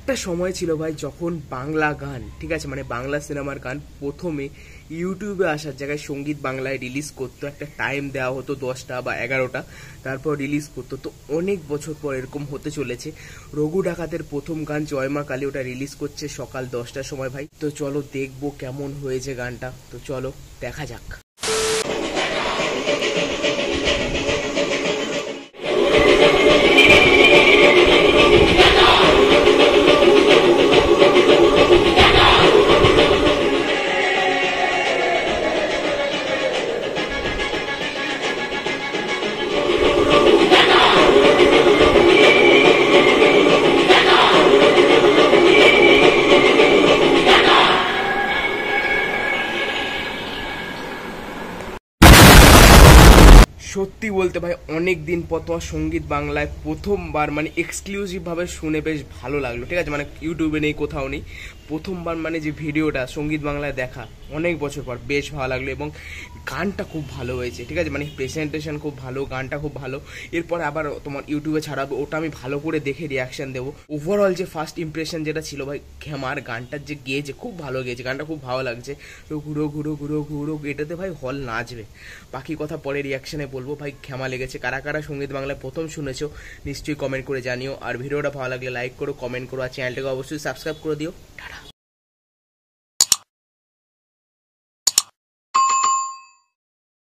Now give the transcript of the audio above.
একটা সময় ছিল ভাই যখন বাংলা গান, ঠিক আছে, মানে বাংলা সিনেমার গান প্রথমে ইউটিউবে আসার জায়গায় সঙ্গীত বাংলায় রিলিজ করতো, একটা টাইম দেওয়া হতো 10টা বা 11টা, তারপর রিলিজ করতো। তো অনেক বছর পর এরকম হতে চলেছে। রঘু ডাকাতের প্রথম গান জয় মা কালী, ওটা রিলিজ করছে সকাল 10টার সময় ভাই। তো চলো দেখবো কেমন হয়েছে গানটা, তো চলো দেখা যাক। সত্যি বলতে ভাই অনেক দিন পর তোমার সঙ্গীত বাংলায় প্রথমবার মানে এক্সক্লুসিভভাবে শুনে বেশ ভালো লাগলো, ঠিক আছে, মানে ইউটিউবে নেই, কোথাও নেই, প্রথমবার মানে যে ভিডিওটা সঙ্গীত বাংলায় দেখা অনেক বছর পর বেশ ভালো লাগলো। এবং গানটা খুব ভালো হয়েছে, ঠিক আছে, মানে প্রেজেন্টেশন খুব ভালো, গানটা খুব ভালো। এরপর আবার তোমার ইউটিউবে ছাড়াবে, ওটা আমি ভালো করে দেখে রিয়াকশান দেবো। ওভারঅল যে ফার্স্ট ইমপ্রেশন যেটা ছিল ভাই, খেমার গানটার যে গেয়েছে খুব ভালো গেয়েছে, গানটা খুব ভালো লাগছে। তো ঘুরো ঘুরো ঘুরো ঘুরো এটাতে ভাই হল নাচবে। বাকি কথা পরে রিয়াকশানে বলবো। ভাই খেমা লেগেছে। কারা কারা সঙ্গীত বাংলায় প্রথম শুনেছো নিশ্চয়ই কমেন্ট করে জানিও। আর ভিডিওটা ভালো লাগলে লাইক করো, কমেন্ট করো, আর চ্যানেলটাকে অবশ্যই সাবস্ক্রাইব করে দিও। টাটা।